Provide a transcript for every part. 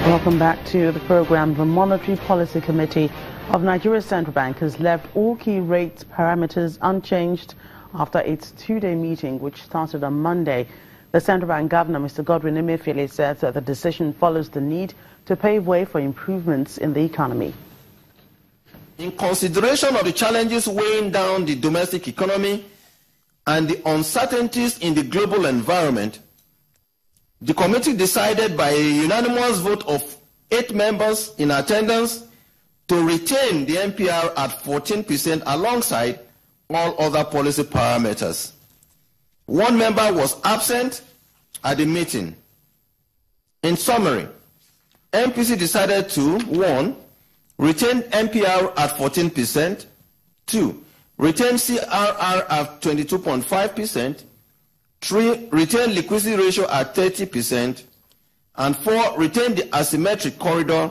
Welcome back to the program. The Monetary Policy Committee of Nigeria's Central Bank has left all key rate parameters unchanged after its two-day meeting, which started on Monday. The Central Bank Governor, Mr. Godwin Emefiele, said that the decision follows the need to pave way for improvements in the economy. In consideration of the challenges weighing down the domestic economy and the uncertainties in the global environment, the committee decided by a unanimous vote of 8 members in attendance to retain the MPR at 14% alongside all other policy parameters. 1 member was absent at the meeting. In summary, MPC decided to 1. Retain MPR at 14%, 2. Retain CRR at 22.5%, 3. Retain liquidity ratio at 30%, and 4. Retain the asymmetric corridor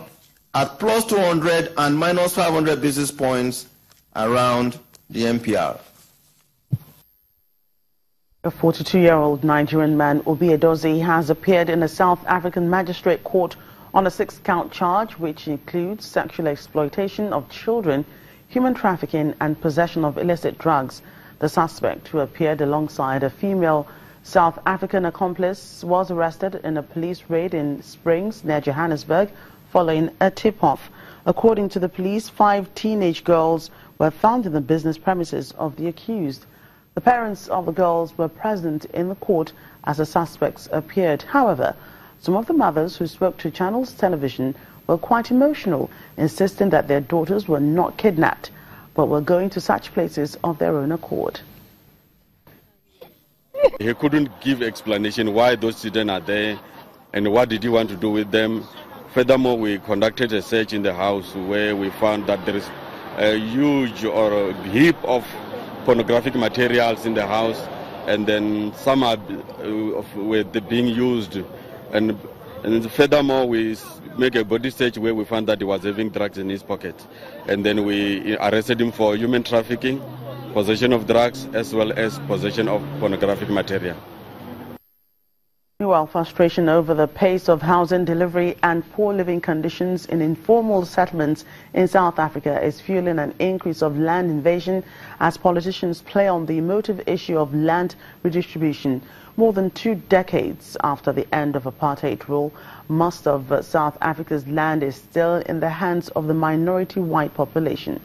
at plus 200 and minus 500 basis points around the MPR. A 42-year-old Nigerian man, Obi Edozie, has appeared in a South African magistrate court on a 6-count charge, which includes sexual exploitation of children, human trafficking, and possession of illicit drugs. The suspect, who appeared alongside a female South African accomplice, was arrested in a police raid in Springs near Johannesburg following a tip-off. According to the police, 5 teenage girls were found in the business premises of the accused. The parents of the girls were present in the court as the suspects appeared. However, some of the mothers who spoke to Channels Television were quite emotional, insisting that their daughters were not kidnapped, but were going to such places of their own accord. He couldn't give explanation why those children are there and what did he want to do with them. Furthermore, we conducted a search in the house where we found that there is a huge or a heap of pornographic materials in the house, and then some are being used. And furthermore, we make a body search where we found that he was having drugs in his pocket. And then we arrested him for human trafficking, possession of drugs, as well as possession of pornographic material. Meanwhile, frustration over the pace of housing delivery and poor living conditions in informal settlements in South Africa is fueling an increase of land invasion as politicians play on the emotive issue of land redistribution. More than 2 decades after the end of apartheid rule, most of South Africa's land is still in the hands of the minority white population.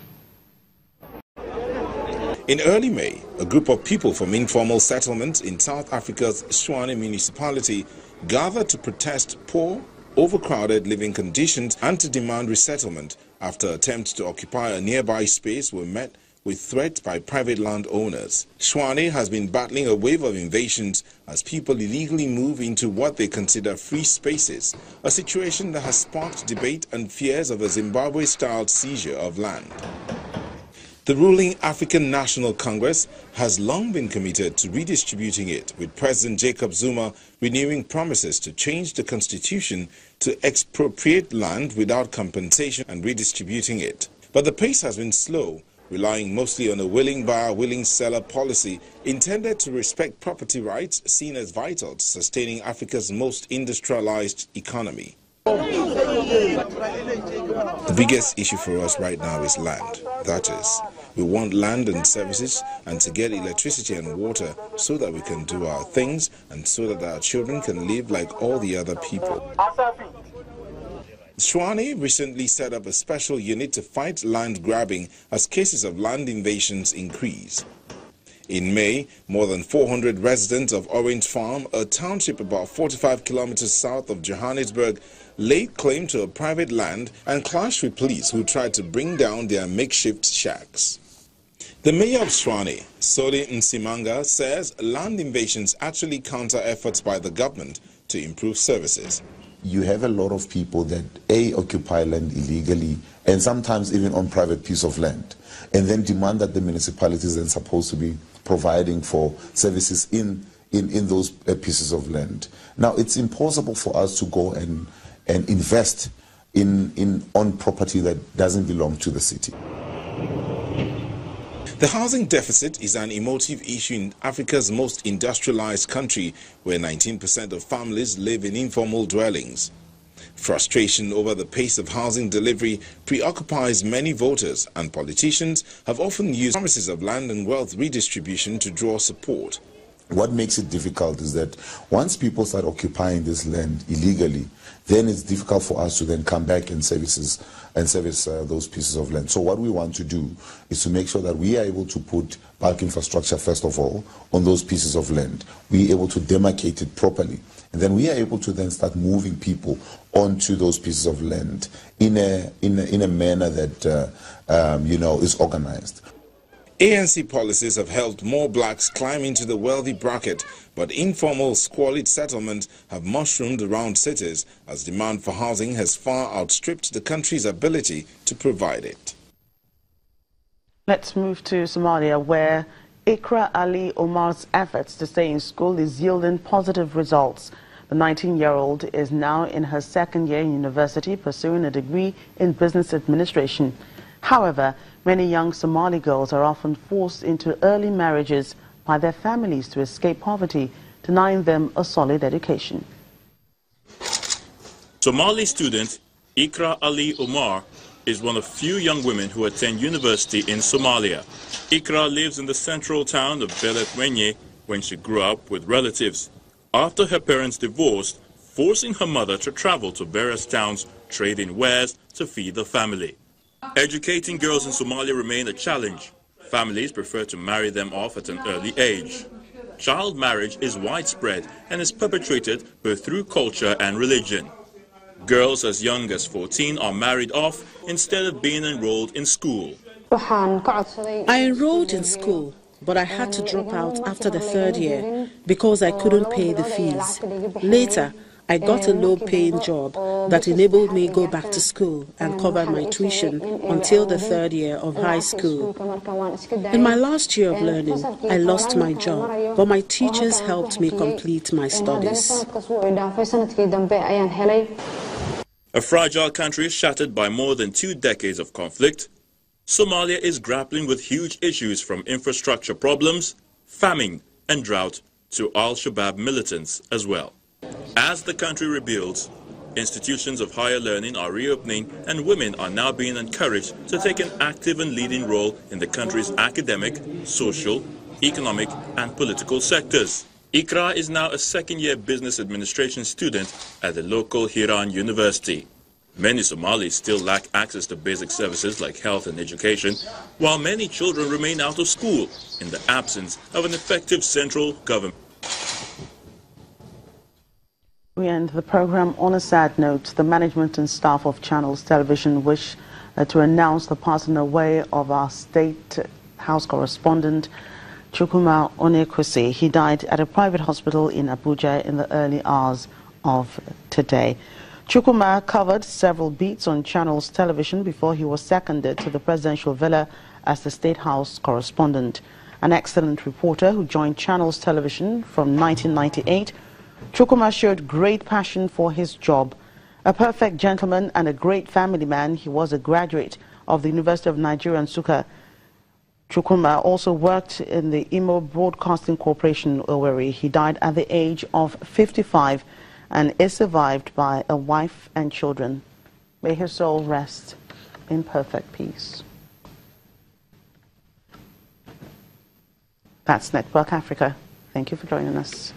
In early May, a group of people from informal settlements in South Africa's Tshwane municipality gathered to protest poor, overcrowded living conditions and to demand resettlement after attempts to occupy a nearby space were met with threats by private landowners. Tshwane has been battling a wave of invasions as people illegally move into what they consider free spaces, a situation that has sparked debate and fears of a Zimbabwe-style seizure of land. The ruling African National Congress has long been committed to redistributing it, with President Jacob Zuma renewing promises to change the constitution to expropriate land without compensation and redistributing it. But the pace has been slow, relying mostly on a willing buyer, willing seller policy intended to respect property rights seen as vital to sustaining Africa's most industrialized economy. The biggest issue for us right now is land. That is, we want land and services and to get electricity and water so that we can do our things and so that our children can live like all the other people. Tshwane recently set up a special unit to fight land grabbing as cases of land invasions increase. In May, more than 400 residents of Orange Farm, a township about 45 kilometers south of Johannesburg, laid claim to a private land and clashed with police who tried to bring down their makeshift shacks. The mayor of Tshwane, Soli Nsimanga, says land invasions actually counter efforts by the government to improve services. You have a lot of people that occupy land illegally and sometimes even on private piece of land, and then demand that the municipalities are supposed to be providing for services in those pieces of land. Now, it's impossible for us to go and invest on property that doesn't belong to the city. The housing deficit is an emotive issue in Africa's most industrialized country, where 19% of families live in informal dwellings. Frustration over the pace of housing delivery preoccupies many voters, and politicians have often used promises of land and wealth redistribution to draw support. What makes it difficult is that once people start occupying this land illegally, then it's difficult for us to then come back and service those pieces of land. So what we want to do is to make sure that we are able to put bulk infrastructure, first of all, on those pieces of land. We are able to demarcate it properly. And then we are able to then start moving people onto those pieces of land in a manner that, is organized. ANC policies have helped more blacks climb into the wealthy bracket, but informal, squalid settlements have mushroomed around cities as demand for housing has far outstripped the country's ability to provide it. Let's move to Somalia, where Ikra Ali Omar's efforts to stay in school is yielding positive results. The 19-year-old is now in her second year in university, pursuing a degree in business administration. However, many young Somali girls are often forced into early marriages by their families to escape poverty, denying them a solid education. Somali student Ikra Ali Omar is one of few young women who attend university in Somalia. Ikra lives in the central town of Beledweyne when she grew up with relatives. After her parents divorced, forcing her mother to travel to various towns trading wares to feed the family. Educating girls in Somalia remain a challenge. Families prefer to marry them off at an early age. Child marriage is widespread and is perpetrated both through culture and religion. Girls as young as 14 are married off instead of being enrolled in school. I enrolled in school, but I had to drop out after the third year because I couldn't pay the fees. Later, I got a low-paying job that enabled me to go back to school and cover my tuition until the third year of high school. In my last year of learning, I lost my job, but my teachers helped me complete my studies. A fragile country shattered by more than 2 decades of conflict, Somalia is grappling with huge issues from infrastructure problems, famine and drought to Al-Shabaab militants as well. As the country rebuilds, institutions of higher learning are reopening and women are now being encouraged to take an active and leading role in the country's academic, social, economic and political sectors. Ikra is now a second-year business administration student at the local Hiran University. Many Somalis still lack access to basic services like health and education, while many children remain out of school in the absence of an effective central government. We end the program on a sad note. The management and staff of Channels Television wish to announce the passing away of our State House correspondent, Chukwuma Onekwusi. He died at a private hospital in Abuja in the early hours of today. Chukwuma covered several beats on Channels Television before he was seconded to the presidential villa as the State House correspondent. An excellent reporter who joined Channels Television from 1998, Chukwuma showed great passion for his job. A perfect gentleman and a great family man, he was a graduate of the University of Nigeria, Nsukka. Chukwuma also worked in the Imo Broadcasting Corporation, Owerri. He died at the age of 55 and is survived by a wife and children. May his soul rest in perfect peace. That's Network Africa. Thank you for joining us.